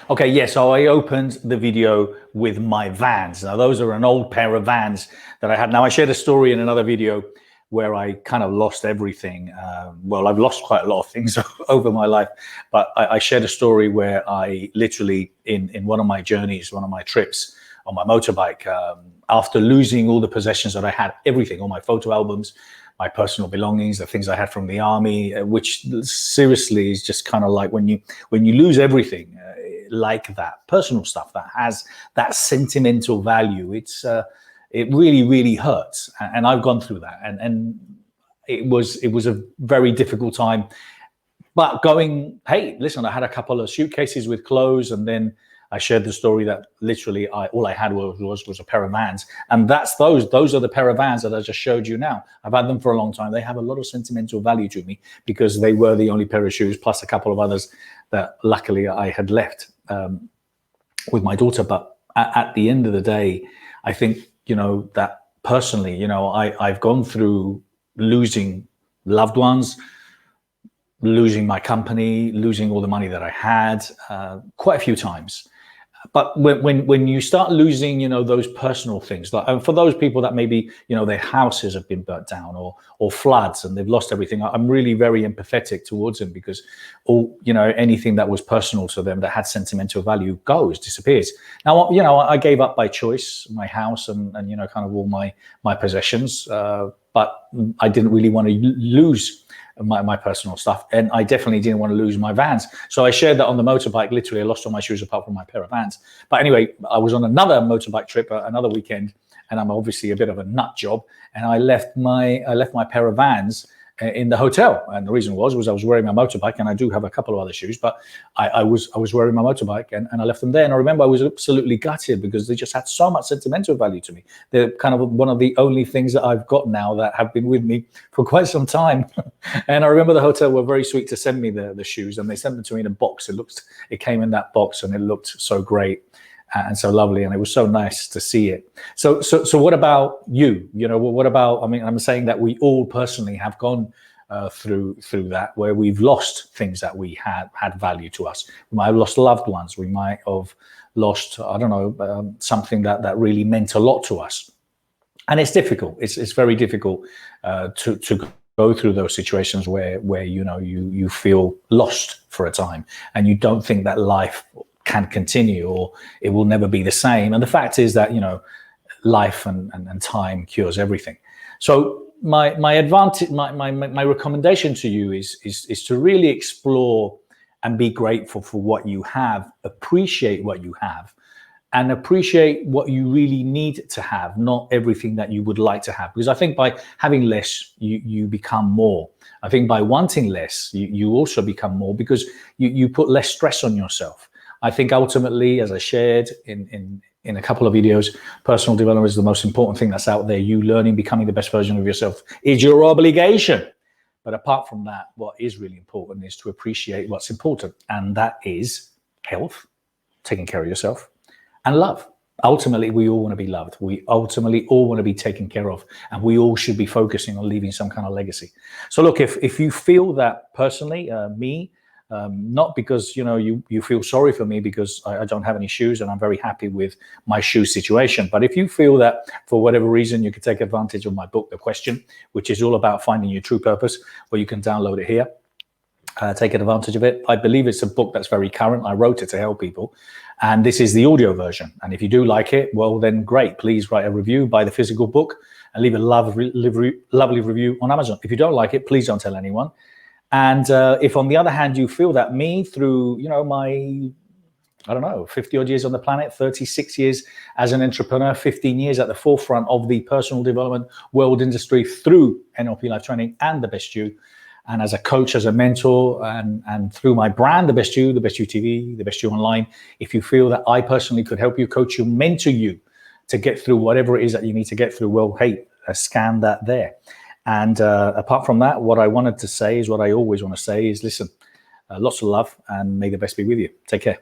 Okay, yeah, so I opened the video with my Vans. Now, those are an old pair of Vans that I had. Now, I shared a story in another video where I kind of lost everything. Well, I've lost quite a lot of things over my life, but I shared a story where I literally, in one of my journeys, one of my trips on my motorbike, after losing all the possessions that I had, everything, all my photo albums, my personal belongings, the things I had from the army, which seriously is just kind of like when you lose everything like that, personal stuff that has that sentimental value, it really hurts. And I've gone through that, and it was a very difficult time. But going, hey, listen, I had a couple of suitcases with clothes, and then I shared the story that literally all I had was a pair of Vans, and those are the pair of Vans that I just showed you now. I've had them for a long time. They have a lot of sentimental value to me because they were the only pair of shoes, plus a couple of others that luckily I had left with my daughter. But at the end of the day, I think, that personally, I've gone through losing loved ones, losing my company, losing all the money that I had, quite a few times. But when you start losing, those personal things, like for those people that maybe, their houses have been burnt down or floods and they've lost everything, I'm really very empathetic towards them because anything that was personal to them that had sentimental value disappears. Now, I gave up by choice, my house and kind of all my possessions, but I didn't really want to lose my personal stuff, and I definitely didn't want to lose my Vans. So I shared that on the motorbike. Literally, I lost all my shoes apart from my pair of Vans. But anyway, I was on another motorbike trip, another weekend, and I'm obviously a bit of a nut job, and I left my pair of Vans in the hotel. And the reason was I was wearing my motorbike, and I do have a couple of other shoes, but I was wearing my motorbike, and I left them there. And I remember I was absolutely gutted because they just had so much sentimental value to me. They're kind of one of the only things that I've got now that have been with me for quite some time. And I remember the hotel were very sweet to send me the shoes, and they sent them to me in a box. It came in that box, and it looked so great and so lovely, and it was so nice to see it. So what about you? What about? I mean, I'm saying that we all personally have gone through that, where we've lost things that we had value to us. We might have lost loved ones. We might have lost, I don't know, something that really meant a lot to us. And it's difficult. It's very difficult to go through those situations where you feel lost for a time, and you don't think that life can continue or it will never be the same. And the fact is that life and time cures everything. So my advantage, my recommendation to you is to really explore and be grateful for what you have, appreciate what you have, and appreciate what you really need to have, not everything that you would like to have. Because I think by having less, you become more. I think by wanting less, you also become more because you put less stress on yourself. I think ultimately, as I shared in a couple of videos, personal development is the most important thing that's out there. You learning, becoming the best version of yourself is your obligation. But apart from that, what is really important is to appreciate what's important. And that is health, taking care of yourself, and love. Ultimately, we all want to be loved. We ultimately all want to be taken care of. And we all should be focusing on leaving some kind of legacy. So look, if you feel that personally, not because you feel sorry for me because I don't have any shoes and I'm very happy with my shoe situation, but if you feel that for whatever reason you could take advantage of my book, The Question, which is all about finding your true purpose, well, you can download it here. Take advantage of it. I believe it's a book that's very current. I wrote it to help people, and this is the audio version. And if you do like it, well, then great. Please write a review, buy the physical book, and leave a lovely review on Amazon. If you don't like it, please don't tell anyone. And if, on the other hand, you feel that me, through my 50 odd years on the planet, 36 years as an entrepreneur, 15 years at the forefront of the personal development world industry through NLP Life Training and The Best You, and as a coach, as a mentor, and through my brand, The Best You TV, The Best You Online, if you feel that I personally could help you, coach you, mentor you to get through whatever it is that you need to get through, well, hey, scan that there. And apart from that, what I wanted to say is what I always want to say is, listen, lots of love, and may the best be with you. Take care.